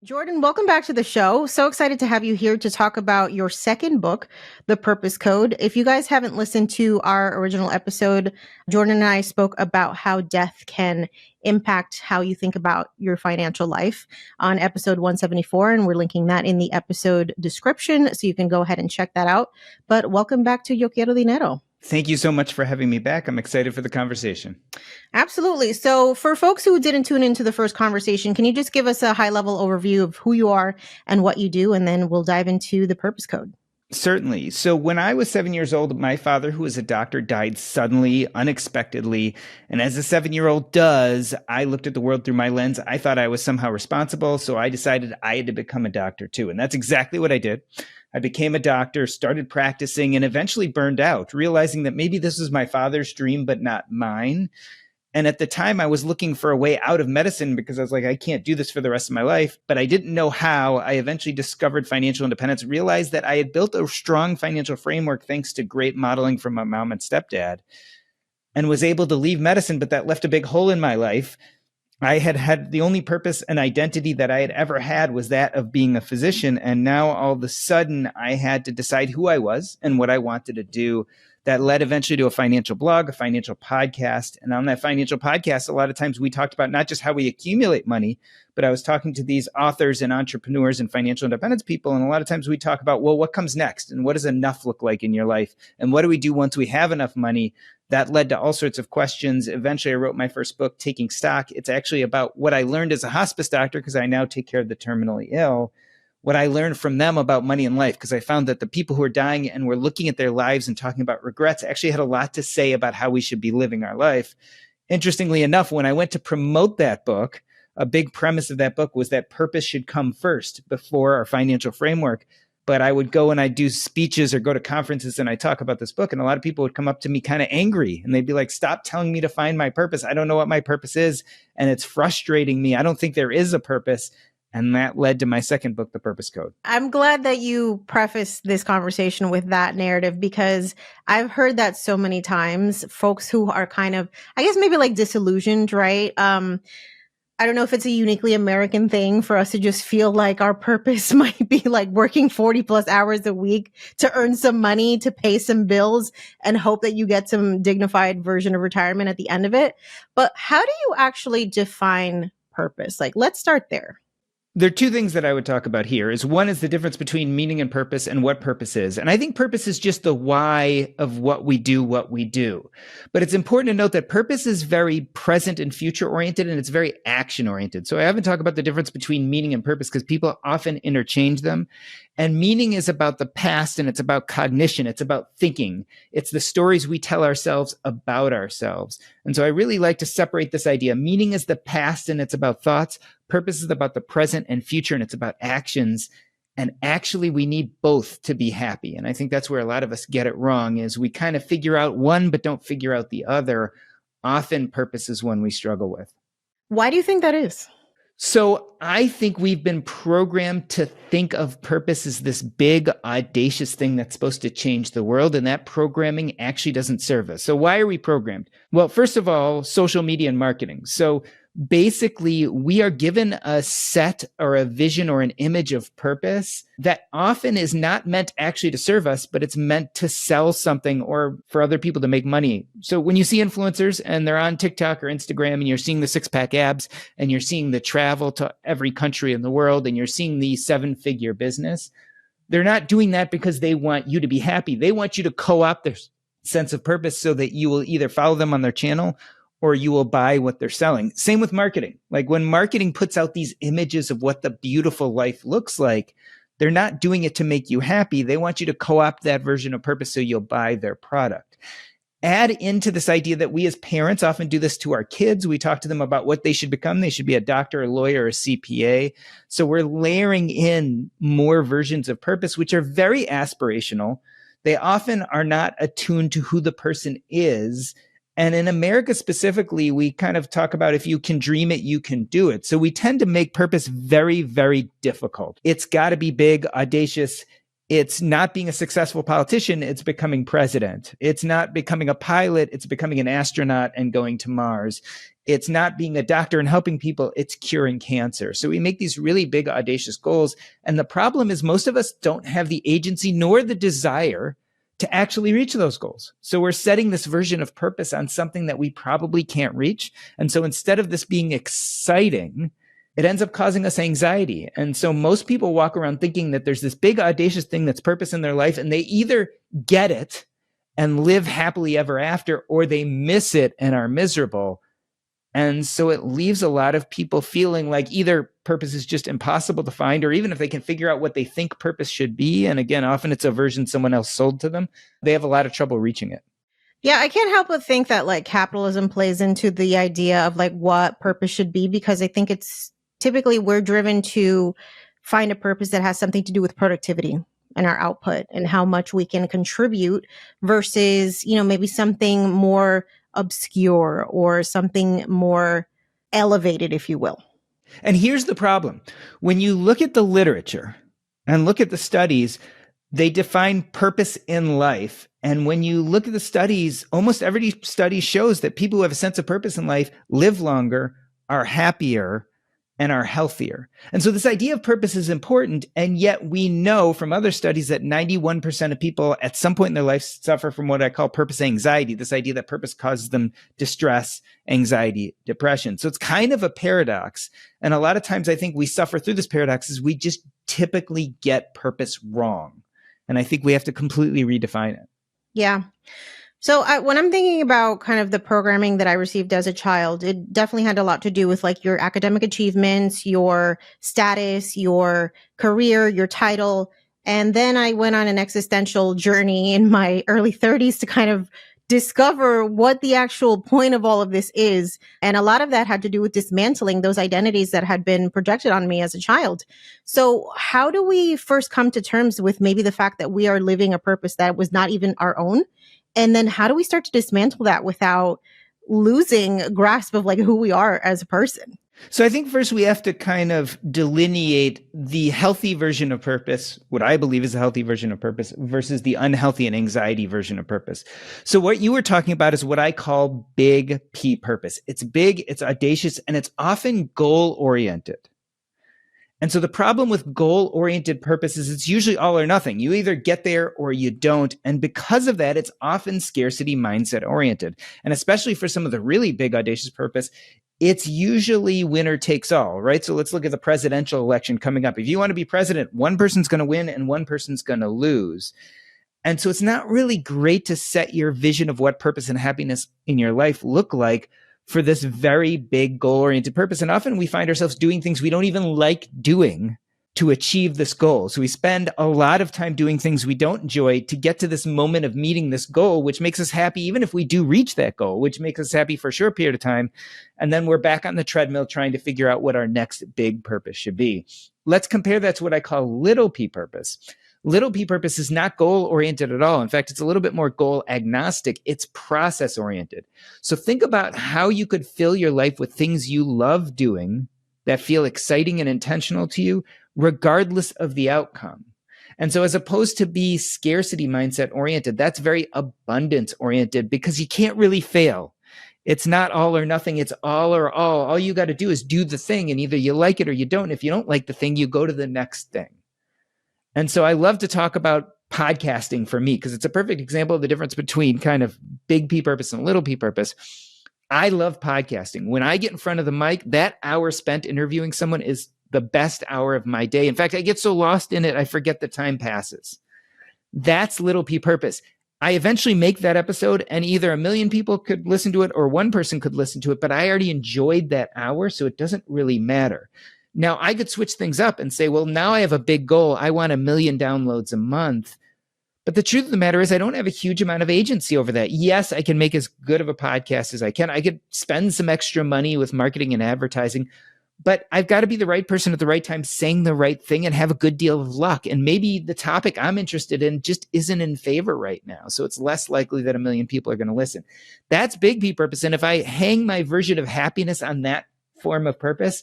Jordan, welcome back to the show. So excited to have you here to talk about your second book, The Purpose Code. If you guys haven't listened to our original episode, Jordan and I spoke about how death can impact how you think about your financial life on episode 174, and we're linking that in the episode description, so you can go ahead and check that out. But welcome back to Yo Quiero Dinero. Thank you so much for having me back. I'm excited for the conversation. Absolutely. So for folks who didn't tune into the first conversation, can you just give us a high-level overview of who you are and what you do, and then we'll dive into the purpose code? Certainly. So when I was 7 years old, my father, who was a doctor, died suddenly, unexpectedly. And as a 7-year-old does, I looked at the world through my lens. I thought I was somehow responsible. So I decided I had to become a doctor too. And that's exactly what I did. I became a doctor, started practicing, and eventually burned out, realizing that maybe this was my father's dream, but not mine. And at the time, I was looking for a way out of medicine because I was like, I can't do this for the rest of my life, but I didn't know how. I eventually discovered financial independence, realized that I had built a strong financial framework thanks to great modeling from my mom and stepdad, and was able to leave medicine, but that left a big hole in my life. I had the only purpose and identity that I had ever had was that of being a physician. And now all of a sudden I had to decide who I was and what I wanted to do. That led eventually to a financial blog, a financial podcast. And on that financial podcast, a lot of times we talked about not just how we accumulate money, but I was talking to these authors and entrepreneurs and financial independence people. And a lot of times we talk about, well, what comes next? And what does enough look like in your life? And what do we do once we have enough money? That led to all sorts of questions. Eventually, I wrote my first book, Taking Stock. It's actually about what I learned as a hospice doctor, because I now take care of the terminally ill, what I learned from them about money and life, because I found that the people who were dying and were looking at their lives and talking about regrets actually had a lot to say about how we should be living our life. Interestingly enough, when I went to promote that book, a big premise of that book was that purpose should come first before our financial framework. But I would go and I'd do speeches or go to conferences and I talk about this book. And a lot of people would come up to me kind of angry and they'd be like, stop telling me to find my purpose. I don't know what my purpose is. And it's frustrating me. I don't think there is a purpose. And that led to my second book, The Purpose Code. I'm glad that you preface this conversation with that narrative, because I've heard that so many times. Folks who are kind of, I guess, maybe like disillusioned, right? I don't know if it's a uniquely American thing for us to just feel like our purpose might be like working 40 plus hours a week to earn some money, to pay some bills, and hope that you get some dignified version of retirement at the end of it. But how do you actually define purpose? Like, let's start there. There are two things that I would talk about here. One is the difference between meaning and purpose and what purpose is. And I think purpose is just the why of what we do. But it's important to note that purpose is very present and future oriented, and it's very action oriented. So I haven't talked about the difference between meaning and purpose because people often interchange them. And meaning is about the past, and it's about cognition. It's about thinking. It's the stories we tell ourselves about ourselves. And so I really like to separate this idea. Meaning is the past, and it's about thoughts. Purpose is about the present and future, and it's about actions. And actually, we need both to be happy. And I think that's where a lot of us get it wrong, is we kind of figure out one, but don't figure out the other. Often purpose is one we struggle with. Why do you think that is? So I think we've been programmed to think of purpose as this big, audacious thing that's supposed to change the world. And that programming actually doesn't serve us. So why are we programmed? Well, first of all, social media and marketing. So basically, we are given a set or a vision or an image of purpose that often is not meant actually to serve us, but it's meant to sell something or for other people to make money. So when you see influencers and they're on TikTok or Instagram and you're seeing the six-pack abs and you're seeing the travel to every country in the world and you're seeing the seven-figure business, they're not doing that because they want you to be happy. They want you to co-opt their sense of purpose so that you will either follow them on their channel or you will buy what they're selling. Same with marketing. Like when marketing puts out these images of what the beautiful life looks like, they're not doing it to make you happy. They want you to co-opt that version of purpose so you'll buy their product. Add into this idea that we as parents often do this to our kids. We talk to them about what they should become. They should be a doctor, a lawyer, a CPA. So we're layering in more versions of purpose, which are very aspirational. They often are not attuned to who the person is. And in America specifically, we kind of talk about if you can dream it, you can do it. So we tend to make purpose very, very difficult. It's got to be big, audacious. It's not being a successful politician, it's becoming president. It's not becoming a pilot, it's becoming an astronaut and going to Mars. It's not being a doctor and helping people, it's curing cancer. So we make these really big, audacious goals. And the problem is most of us don't have the agency nor the desire to actually reach those goals. So we're setting this version of purpose on something that we probably can't reach. And so instead of this being exciting, it ends up causing us anxiety. And so most people walk around thinking that there's this big, audacious thing that's purpose in their life, and they either get it and live happily ever after, or they miss it and are miserable. And so it leaves a lot of people feeling like either purpose is just impossible to find, or even if they can figure out what they think purpose should be, and again, often it's a version someone else sold to them, they have a lot of trouble reaching it. Yeah, I can't help but think that like capitalism plays into the idea of like what purpose should be, because I think it's typically we're driven to find a purpose that has something to do with productivity and our output and how much we can contribute versus, you know, maybe something more obscure or something more elevated, if you will. And here's the problem. When you look at the literature and look at the studies, they define purpose in life. And when you look at the studies, almost every study shows that people who have a sense of purpose in life live longer, are happier, and are healthier. And so this idea of purpose is important. And yet we know from other studies that 91% of people at some point in their life suffer from what I call purpose anxiety, this idea that purpose causes them distress, anxiety, depression. So it's kind of a paradox. And a lot of times I think we suffer through this paradox is we just typically get purpose wrong. And I think we have to completely redefine it. Yeah. So when I'm thinking about kind of the programming that I received as a child, it definitely had a lot to do with like your academic achievements, your status, your career, your title. And then I went on an existential journey in my early 30s to kind of discover what the actual point of all of this is. And a lot of that had to do with dismantling those identities that had been projected on me as a child. So how do we first come to terms with maybe the fact that we are living a purpose that was not even our own? And then how do we start to dismantle that without losing grasp of like who we are as a person? So I think first we have to kind of delineate the healthy version of purpose, what I believe is a healthy version of purpose, versus the unhealthy and anxiety version of purpose. So what you were talking about is what I call big P purpose. It's big, it's audacious, and it's often goal-oriented. And so the problem with goal-oriented purpose is it's usually all or nothing. You either get there or you don't. And because of that, it's often scarcity mindset oriented. And especially for some of the really big audacious purpose, it's usually winner takes all, right? So let's look at the presidential election coming up. If you want to be president, one person's going to win and one person's going to lose. And so it's not really great to set your vision of what purpose and happiness in your life look like for this very big goal-oriented purpose. And often we find ourselves doing things we don't even like doing to achieve this goal. So we spend a lot of time doing things we don't enjoy to get to this moment of meeting this goal, which makes us happy even if we do reach that goal, which makes us happy for a short period of time. And then we're back on the treadmill trying to figure out what our next big purpose should be. Let's compare that to what I call little p purpose. Little p purpose is not goal-oriented at all. In fact, it's a little bit more goal-agnostic. It's process-oriented. So think about how you could fill your life with things you love doing that feel exciting and intentional to you, regardless of the outcome. And so as opposed to be scarcity mindset oriented, that's very abundance oriented because you can't really fail. It's not all or nothing. It's all or all. All you got to do is do the thing, and either you like it or you don't. If you don't like the thing, you go to the next thing. And so I love to talk about podcasting for me because it's a perfect example of the difference between kind of big P purpose and little P purpose. I love podcasting. When I get in front of the mic, that hour spent interviewing someone is the best hour of my day. In fact, I get so lost in it, I forget the time passes. That's little P purpose. I eventually make that episode and either 1 million people could listen to it or one person could listen to it, but I already enjoyed that hour, so it doesn't really matter. Now, I could switch things up and say, well, now I have a big goal. I want 1 million downloads a month. But the truth of the matter is I don't have a huge amount of agency over that. Yes, I can make as good of a podcast as I can. I could spend some extra money with marketing and advertising, but I've got to be the right person at the right time saying the right thing and have a good deal of luck. And maybe the topic I'm interested in just isn't in favor right now. So it's less likely that 1 million people are going to listen. That's big P purpose. And if I hang my version of happiness on that form of purpose,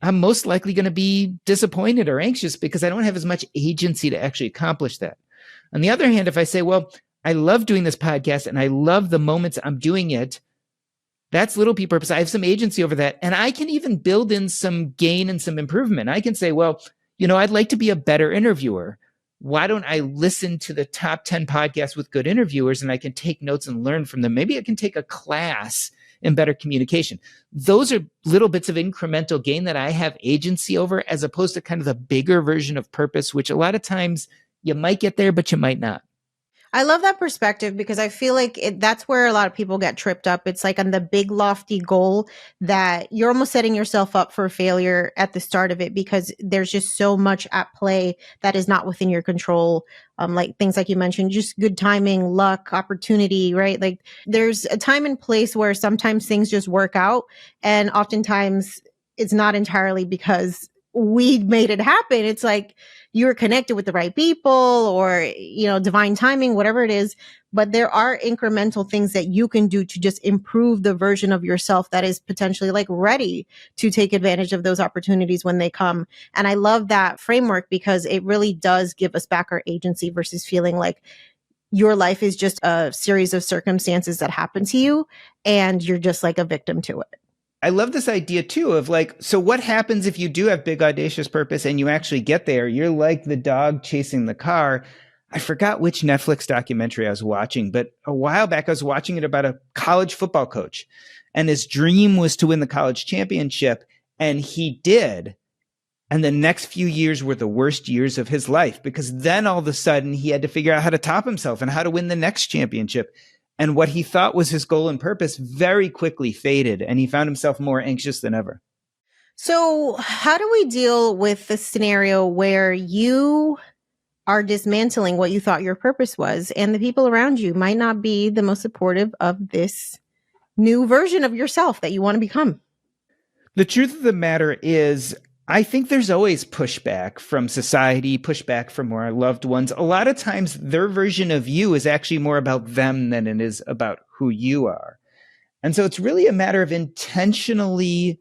I'm most likely going to be disappointed or anxious because I don't have as much agency to actually accomplish that. On the other hand, if I say, well, I love doing this podcast and I love the moments I'm doing it, that's little p purpose. I have some agency over that. And I can even build in some gain and some improvement. I can say, well, I'd like to be a better interviewer. Why don't I listen to the top 10 podcasts with good interviewers and I can take notes and learn from them? Maybe I can take a class in better communication. Those are little bits of incremental gain that I have agency over, as opposed to kind of the bigger version of purpose, which a lot of times you might get there, but you might not. I love that perspective because I feel like that's where a lot of people get tripped up. It's like on the big lofty goal that you're almost setting yourself up for failure at the start of it, because there's just so much at play that is not within your control. Like things like you mentioned, just good timing, luck, opportunity, right? Like there's a time and place where sometimes things just work out. And oftentimes it's not entirely because we made it happen. It's like you were connected with the right people, or, divine timing, whatever it is. But there are incremental things that you can do to just improve the version of yourself that is potentially like ready to take advantage of those opportunities when they come. And I love that framework because it really does give us back our agency versus feeling like your life is just a series of circumstances that happen to you and you're just like a victim to it. I love this idea too of like, so what happens if you do have big audacious purpose and you actually get there? You're like the dog chasing the car. I forgot which Netflix documentary I was watching, but a while back I was watching it about a college football coach, and his dream was to win the college championship, and he did. And the next few years were the worst years of his life, because then all of a sudden he had to figure out how to top himself and how to win the next championship. And what he thought was his goal and purpose very quickly faded, and he found himself more anxious than ever. So how do we deal with the scenario where you are dismantling what you thought your purpose was, and the people around you might not be the most supportive of this new version of yourself that you want to become? The truth of the matter is, I think there's always pushback from society, pushback from our loved ones. A lot of times their version of you is actually more about them than it is about who you are. And so it's really a matter of intentionally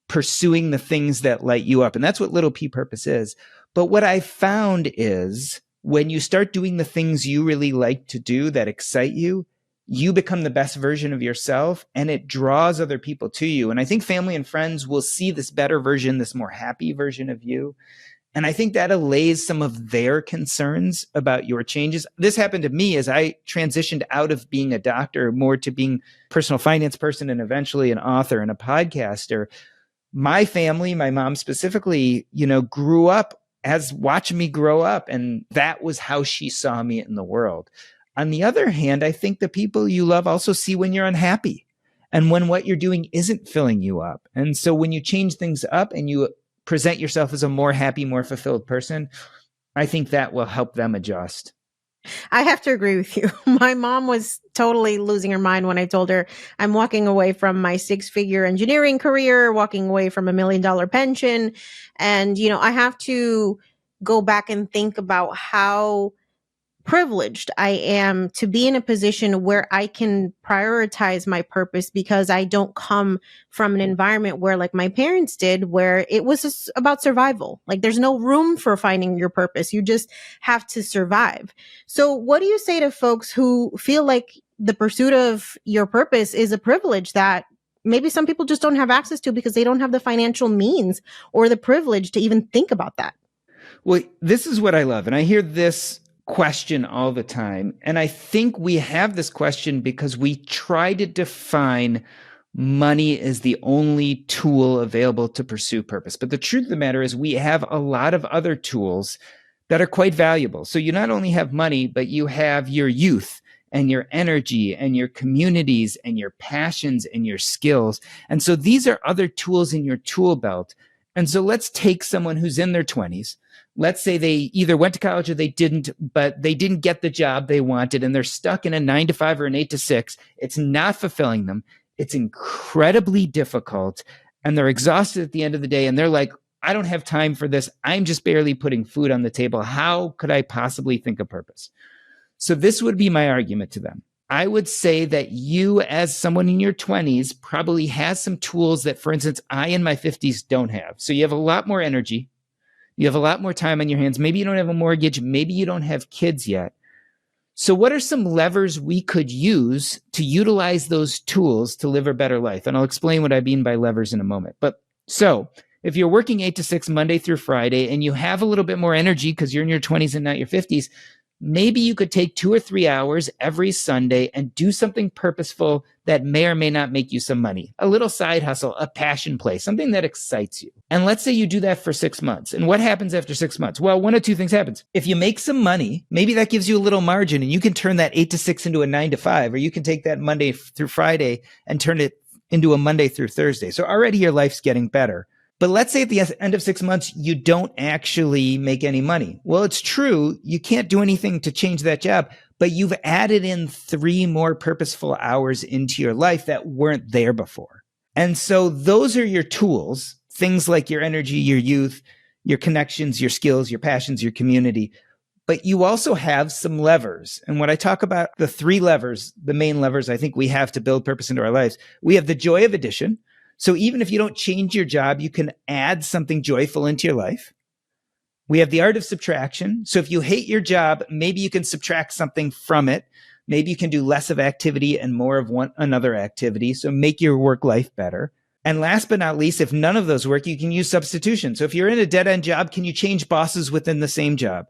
pursuing the things that light you up. And that's what little p purpose is. But what I found is when you start doing the things you really like to do that excite you, you become the best version of yourself, and it draws other people to you. And I think family and friends will see this better version, this more happy version of you. And I think that allays some of their concerns about your changes. This happened to me as I transitioned out of being a doctor more to being a personal finance person and eventually an author and a podcaster. My family, my mom specifically, grew up as watching me grow up. And that was how she saw me in the world. On the other hand, I think the people you love also see when you're unhappy and when what you're doing isn't filling you up. And so when you change things up and you present yourself as a more happy, more fulfilled person, I think that will help them adjust. I have to agree with you. My mom was totally losing her mind when I told her I'm walking away from my 6-figure engineering career, walking away from $1 million pension. And, I have to go back and think about how privileged I am to be in a position where I can prioritize my purpose, because I don't come from an environment where, like my parents did, where it was just about survival. Like there's no room for finding your purpose. You just have to survive. So what do you say to folks who feel like the pursuit of your purpose is a privilege that maybe some people just don't have access to because they don't have the financial means or the privilege to even think about that? Well, this is what I love. And I hear this question all the time. And I think we have this question because we try to define money as the only tool available to pursue purpose. But the truth of the matter is we have a lot of other tools that are quite valuable. So you not only have money, but you have your youth and your energy and your communities and your passions and your skills. And so these are other tools in your tool belt. And so let's take someone who's in their 20s. Let's say they either went to college or they didn't, but they didn't get the job they wanted and they're stuck in a 9-to-5 or an 8-to-6. It's not fulfilling them. It's incredibly difficult, and they're exhausted at the end of the day. And they're like, I don't have time for this. I'm just barely putting food on the table. How could I possibly think of purpose? So this would be my argument to them. I would say that you, as someone in your 20s, probably has some tools that, for instance, I in my 50s don't have. So you have a lot more energy. You have a lot more time on your hands. Maybe you don't have a mortgage. Maybe you don't have kids yet. So what are some levers we could use to utilize those tools to live a better life? And I'll explain what I mean by levers in a moment. But so if you're working 8 to 6 Monday through Friday and you have a little bit more energy because you're in your 20s and not your 50s, maybe you could take 2 or 3 hours every Sunday and do something purposeful that may or may not make you some money. A little side hustle, a passion play, something that excites you. And let's say you do that for 6 months. And what happens after 6 months? Well, one of two things happens. If you make some money, maybe that gives you a little margin and you can turn that 8 to 6 into a 9 to 5, or you can take that Monday through Friday and turn it into a Monday through Thursday. So already your life's getting better. But let's say at the end of 6 months, you don't actually make any money. Well, it's true. You can't do anything to change that job, but you've added in 3 more purposeful hours into your life that weren't there before. And so those are your tools, things like your energy, your youth, your connections, your skills, your passions, your community. But you also have some levers. And when I talk about the 3 levers, the main levers I think we have to build purpose into our lives, we have the joy of addition. So even if you don't change your job, you can add something joyful into your life. We have the art of subtraction. So if you hate your job, maybe you can subtract something from it. Maybe you can do less of activity and more of another activity. So make your work life better. And last but not least, if none of those work, you can use substitution. So if you're in a dead-end job, can you change bosses within the same job?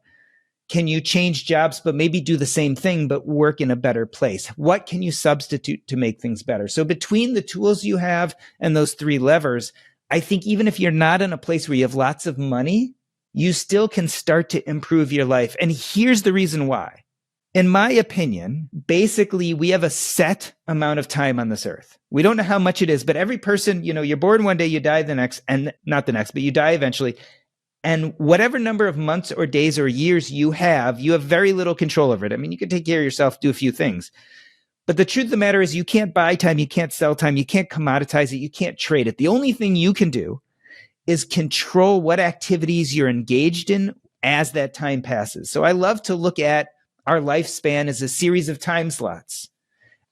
Can you change jobs, but maybe do the same thing, but work in a better place? What can you substitute to make things better? So between the tools you have and those 3 levers, I think even if you're not in a place where you have lots of money, you still can start to improve your life. And here's the reason why. In my opinion, basically, we have a set amount of time on this earth. We don't know how much it is, but every person, you're born one day, you die the next, and not the next, but you die eventually. And whatever number of months or days or years you have very little control over it. I mean, you can take care of yourself, do a few things. But the truth of the matter is you can't buy time, you can't sell time, you can't commoditize it, you can't trade it. The only thing you can do is control what activities you're engaged in as that time passes. So I love to look at our lifespan as a series of time slots.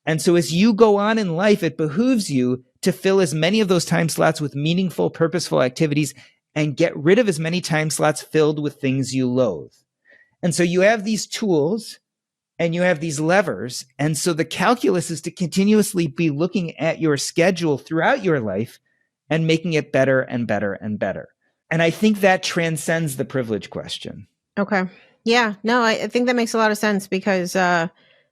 And so as you go on in life, it behooves you to fill as many of those time slots with meaningful, purposeful activities and get rid of as many time slots filled with things you loathe. And so you have these tools and you have these levers. And so the calculus is to continuously be looking at your schedule throughout your life and making it better and better and better. And I think that transcends the privilege question. Okay. Yeah, no, I think that makes a lot of sense because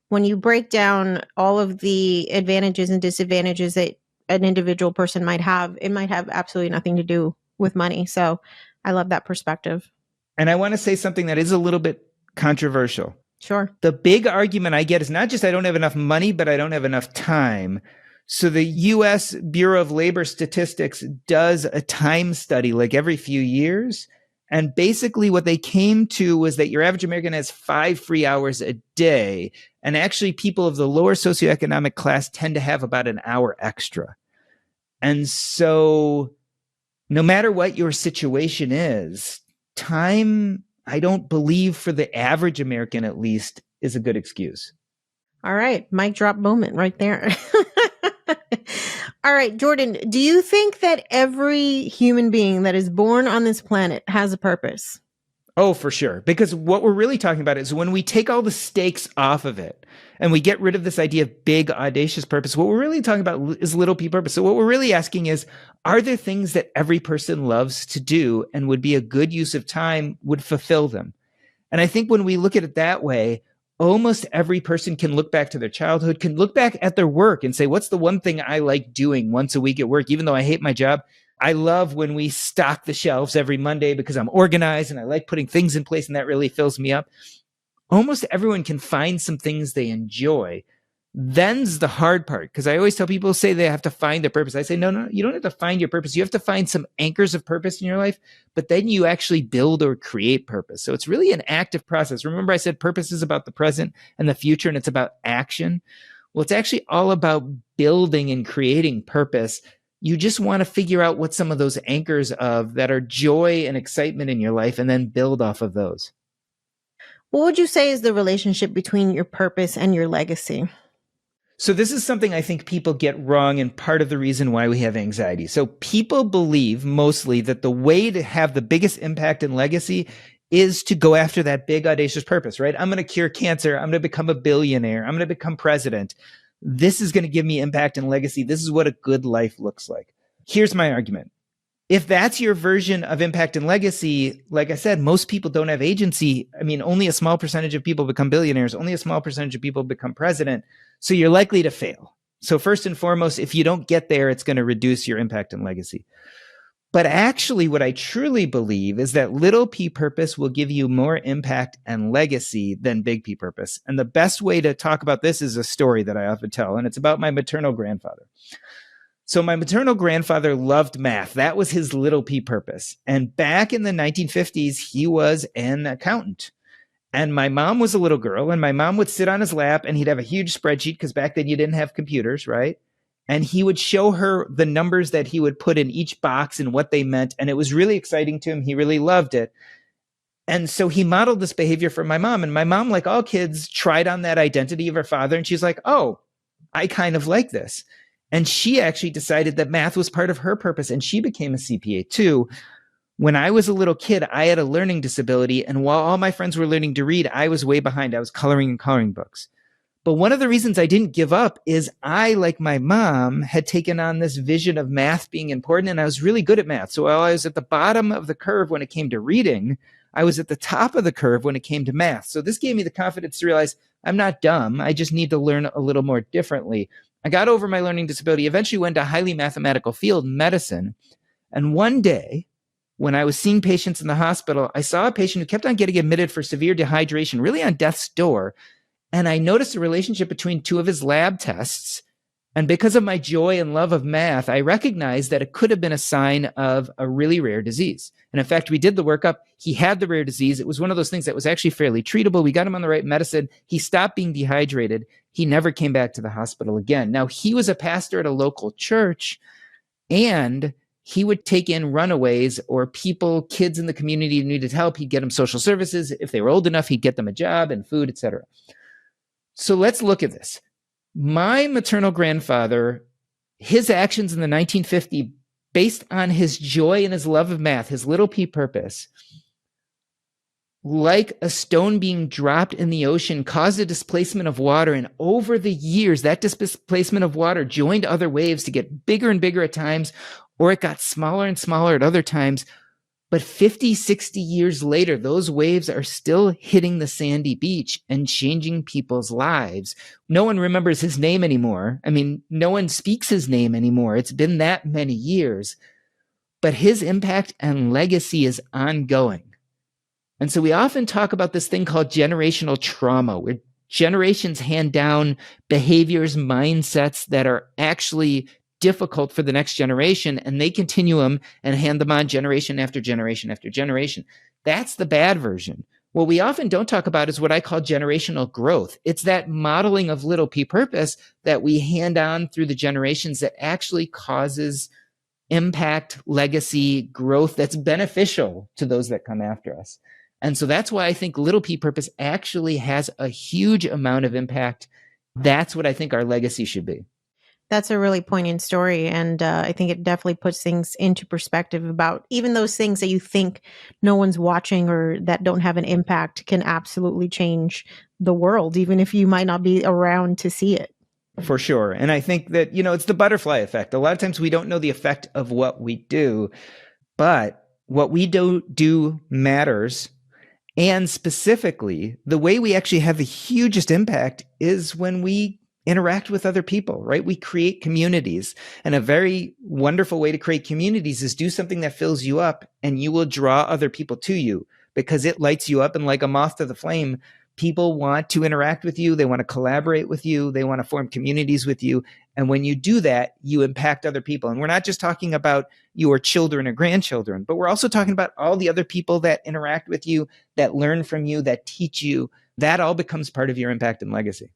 when you break down all of the advantages and disadvantages that an individual person might have, it might have absolutely nothing to do with money. So I love that perspective. And I want to say something that is a little bit controversial. Sure. The big argument I get is not just I don't have enough money, but I don't have enough time. So the U.S. Bureau of Labor Statistics does a time study like every few years. And basically what they came to was that your average American has 5 free hours a day. And actually people of the lower socioeconomic class tend to have about an hour extra. And so no matter what your situation is, time, I don't believe for the average American at least, is a good excuse. All right. Mic drop moment right there. All right, Jordan, do you think that every human being that is born on this planet has a purpose? Oh, for sure. Because what we're really talking about is when we take all the stakes off of it and we get rid of this idea of big, audacious purpose, what we're really talking about is little p purpose. So what we're really asking is, are there things that every person loves to do and would be a good use of time, would fulfill them? And I think when we look at it that way, almost every person can look back to their childhood, can look back at their work and say, what's the one thing I like doing once a week at work, even though I hate my job? I love when we stock the shelves every Monday because I'm organized and I like putting things in place and that really fills me up. Almost everyone can find some things they enjoy. Then's the hard part, because I always tell people say they have to find their purpose. I say, no, you don't have to find your purpose. You have to find some anchors of purpose in your life, but then you actually build or create purpose. So it's really an active process. Remember I said purpose is about the present and the future, and it's about action. Well, it's actually all about building and creating purpose. You just want to figure out what some of those anchors of that are joy and excitement in your life and then build off of those. What would you say is the relationship between your purpose and your legacy? So this is something I think people get wrong and part of the reason why we have anxiety. So people believe mostly that the way to have the biggest impact and legacy is to go after that big audacious purpose, right? I'm going to cure cancer. I'm going to become a billionaire. I'm going to become president. This is going to give me impact and legacy. This is what a good life looks like. Here's my argument. If that's your version of impact and legacy, like I said, most people don't have agency. I mean, only a small percentage of people become billionaires. Only a small percentage of people become president. So you're likely to fail. So first and foremost, if you don't get there, it's going to reduce your impact and legacy. But actually, what I truly believe is that little p purpose will give you more impact and legacy than big P purpose. And the best way to talk about this is a story that I often tell, and it's about my maternal grandfather. So my maternal grandfather loved math. That was his little p purpose. And back in the 1950s, he was an accountant. And my mom was a little girl, and my mom would sit on his lap, and he'd have a huge spreadsheet because back then you didn't have computers, right? And he would show her the numbers that he would put in each box and what they meant. And it was really exciting to him. He really loved it. And so he modeled this behavior for my mom. And my mom, like all kids, tried on that identity of her father. And she's like, oh, I kind of like this. And she actually decided that math was part of her purpose. And she became a CPA too. When I was a little kid, I had a learning disability. And while all my friends were learning to read, I was way behind. I was coloring in coloring books. But one of the reasons I didn't give up is I, like my mom, had taken on this vision of math being important. And I was really good at math. So while I was at the bottom of the curve when it came to reading, I was at the top of the curve when it came to math. So this gave me the confidence to realize I'm not dumb. I just need to learn a little more differently. I got over my learning disability, eventually went to a highly mathematical field, medicine. And one day, when I was seeing patients in the hospital, I saw a patient who kept on getting admitted for severe dehydration, really on death's door. And I noticed a relationship between two of his lab tests. And because of my joy and love of math, I recognized that it could have been a sign of a really rare disease. And in fact, we did the workup. He had the rare disease. It was one of those things that was actually fairly treatable. We got him on the right medicine. He stopped being dehydrated. He never came back to the hospital again. Now, he was a pastor at a local church, and he would take in runaways or people, kids in the community who needed help. He'd get them social services. If they were old enough, he'd get them a job and food, etc. So let's look at this. My maternal grandfather, his actions in the 1950s, based on his joy and his love of math, his little p purpose, like a stone being dropped in the ocean, caused a displacement of water. And over the years, that displacement of water joined other waves to get bigger and bigger at times, or it got smaller and smaller at other times. But 50, 60 years later, those waves are still hitting the sandy beach and changing people's lives. No one remembers his name anymore. I mean, no one speaks his name anymore. It's been that many years. But his impact and legacy is ongoing. And so we often talk about this thing called generational trauma, where generations hand down behaviors, mindsets that are actually difficult for the next generation, and they continue them and hand them on generation after generation after generation. That's the bad version. What we often don't talk about is what I call generational growth. It's that modeling of little p purpose that we hand on through the generations that actually causes impact, legacy, growth that's beneficial to those that come after us. And so that's why I think little p purpose actually has a huge amount of impact. That's what I think our legacy should be. That's a really poignant story. And I think it definitely puts things into perspective about even those things that you think no one's watching or that don't have an impact can absolutely change the world, even if you might not be around to see it. For sure. And I think that, it's the butterfly effect. A lot of times we don't know the effect of what we do, but what we do matters. And specifically, the way we actually have the hugest impact is when we interact with other people, right? We create communities. And a very wonderful way to create communities is do something that fills you up, and you will draw other people to you because it lights you up. And like a moth to the flame, people want to interact with you. They want to collaborate with you. They want to form communities with you. And when you do that, you impact other people. And we're not just talking about your children or grandchildren, but we're also talking about all the other people that interact with you, that learn from you, that teach you. That all becomes part of your impact and legacy.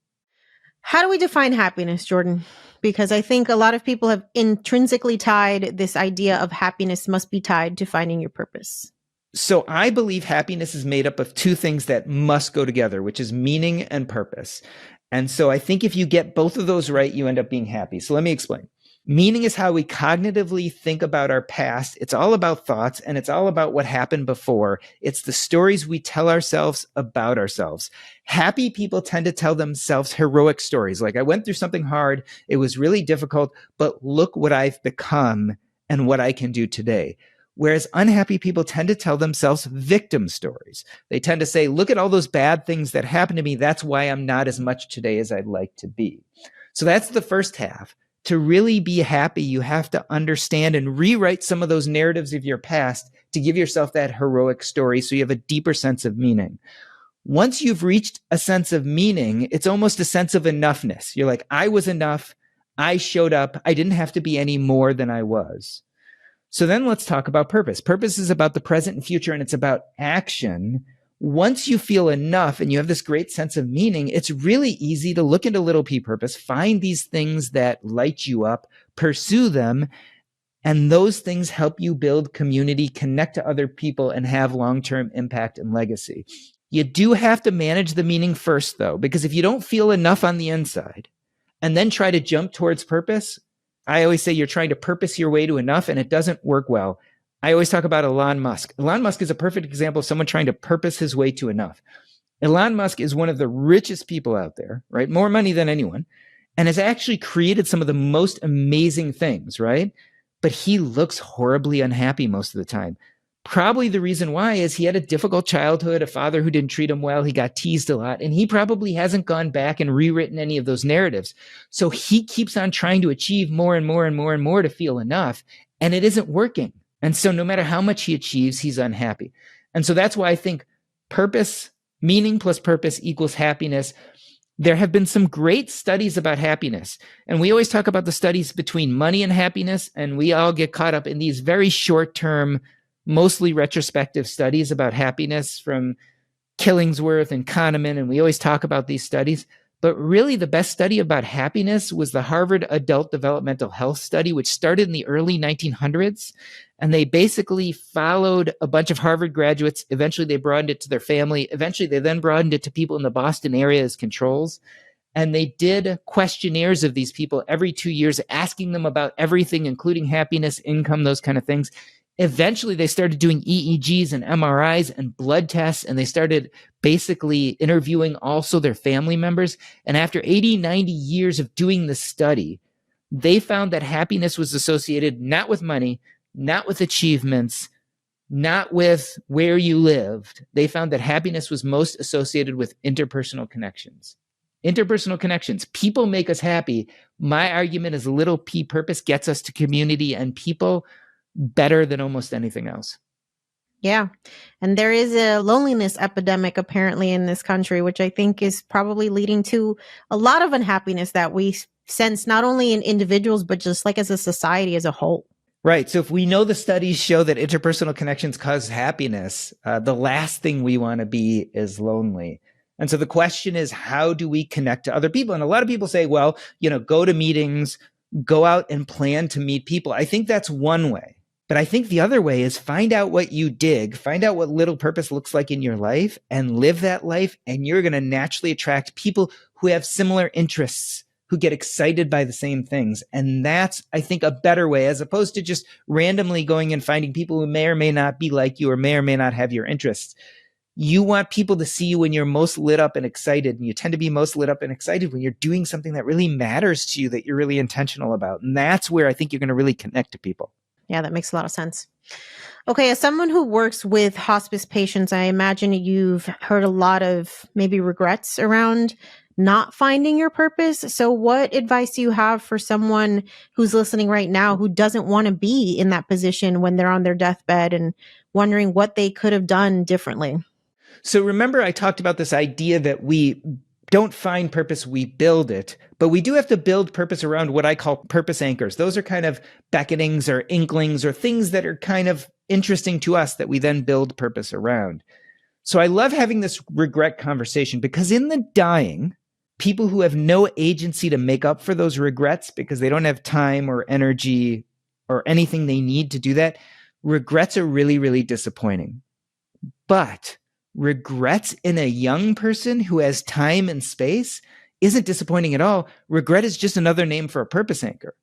How do we define happiness, Jordan? Because I think a lot of people have intrinsically tied this idea of happiness must be tied to finding your purpose. So I believe happiness is made up of two things that must go together, which is meaning and purpose. And so I think if you get both of those right, you end up being happy. So let me explain. Meaning is how we cognitively think about our past. It's all about thoughts, and it's all about what happened before. It's the stories we tell ourselves about ourselves. Happy people tend to tell themselves heroic stories. Like, I went through something hard. It was really difficult, but look what I've become and what I can do today. Whereas unhappy people tend to tell themselves victim stories. They tend to say, look at all those bad things that happened to me. That's why I'm not as much today as I'd like to be. So that's the first half. To really be happy, you have to understand and rewrite some of those narratives of your past to give yourself that heroic story so you have a deeper sense of meaning. Once you've reached a sense of meaning, it's almost a sense of enoughness. You're like, I was enough. I showed up. I didn't have to be any more than I was. So then let's talk about purpose. Purpose is about the present and future, and it's about action. Once you feel enough and you have this great sense of meaning, it's really easy to look into little p purpose, find these things that light you up, pursue them, and those things help you build community, connect to other people, and have long-term impact and legacy. You do have to manage the meaning first, though, because if you don't feel enough on the inside and then try to jump towards purpose, I always say you're trying to purpose your way to enough, and it doesn't work well. I always talk about Elon Musk. Elon Musk is a perfect example of someone trying to purpose his way to enough. Elon Musk is one of the richest people out there, right? More money than anyone, and has actually created some of the most amazing things, right? But he looks horribly unhappy most of the time. Probably the reason why is he had a difficult childhood, a father who didn't treat him well. He got teased a lot, and he probably hasn't gone back and rewritten any of those narratives. So he keeps on trying to achieve more and more and more and more to feel enough, and it isn't working. And so no matter how much he achieves, he's unhappy. And so that's why I think purpose, meaning plus purpose equals happiness. There have been some great studies about happiness. And we always talk about the studies between money and happiness, and we all get caught up in these very short-term, mostly retrospective studies about happiness from Killingsworth and Kahneman, and we always talk about these studies. But really, the best study about happiness was the Harvard Adult Developmental Health Study, which started in the early 1900s. And they basically followed a bunch of Harvard graduates. Eventually, they broadened it to their family. Eventually, they then broadened it to people in the Boston area as controls. And they did questionnaires of these people every 2 years, asking them about everything, including happiness, income, those kind of things. Eventually, they started doing EEGs and MRIs and blood tests, and they started basically interviewing also their family members. And after 80, 90 years of doing this study, they found that happiness was associated not with money, not with achievements, not with where you lived. They found that happiness was most associated with interpersonal connections. Interpersonal connections. People make us happy. My argument is little p purpose gets us to community and people better than almost anything else. Yeah. And there is a loneliness epidemic apparently in this country, which I think is probably leading to a lot of unhappiness that we sense not only in individuals, but just like as a society as a whole. Right. So if we know the studies show that interpersonal connections cause happiness, the last thing we want to be is lonely. And so the question is, how do we connect to other people? And a lot of people say, well, go to meetings, go out and plan to meet people. I think that's one way. But I think the other way is find out what you dig, find out what little purpose looks like in your life and live that life. And you're going to naturally attract people who have similar interests, who get excited by the same things. And that's, I think, a better way, as opposed to just randomly going and finding people who may or may not be like you or may not have your interests. You want people to see you when you're most lit up and excited. And you tend to be most lit up and excited when you're doing something that really matters to you, that you're really intentional about. And that's where I think you're going to really connect to people. Yeah, that makes a lot of sense. Okay, as someone who works with hospice patients, I imagine you've heard a lot of maybe regrets around not finding your purpose. So what advice do you have for someone who's listening right now who doesn't want to be in that position when they're on their deathbed and wondering what they could have done differently? So remember, I talked about this idea that we don't find purpose, we build it. But we do have to build purpose around what I call purpose anchors. Those are kind of beckonings or inklings or things that are kind of interesting to us that we then build purpose around. So I love having this regret conversation because in the dying, people who have no agency to make up for those regrets because they don't have time or energy or anything they need to do that, regrets are really, really disappointing. But regrets in a young person who has time and space isn't disappointing at all. Regret is just another name for a purpose anchor.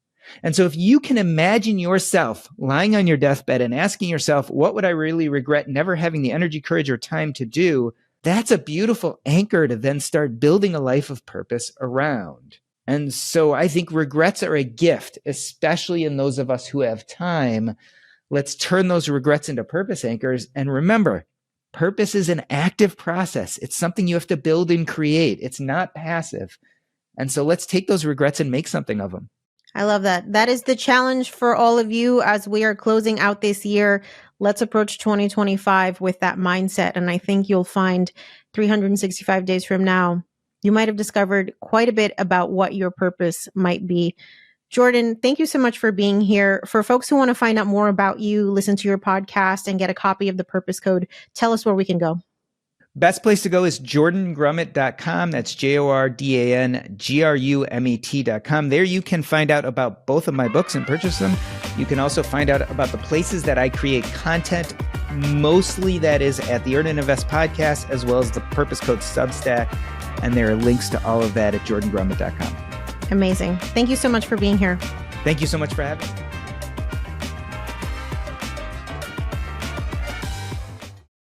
And so if you can imagine yourself lying on your deathbed and asking yourself, what would I really regret never having the energy, courage, or time to do? That's a beautiful anchor to then start building a life of purpose around. And so I think regrets are a gift, especially in those of us who have time. Let's turn those regrets into purpose anchors. And remember, purpose is an active process. It's something you have to build and create. It's not passive. And so let's take those regrets and make something of them. I love that. That is the challenge for all of you as we are closing out this year. Let's approach 2025 with that mindset. And I think you'll find 365 days from now, you might have discovered quite a bit about what your purpose might be. Jordan, thank you so much for being here. For folks who want to find out more about you, listen to your podcast, and get a copy of the Purpose Code, tell us where we can go. Best place to go is jordangrumet.com. That's JORDANGRUMET.com. There you can find out about both of my books and purchase them. You can also find out about the places that I create content. Mostly that is at the Earn and Invest podcast, as well as the Purpose Code Substack. And there are links to all of that at jordangrumet.com. Amazing. Thank you so much for being here. Thank you so much for having me.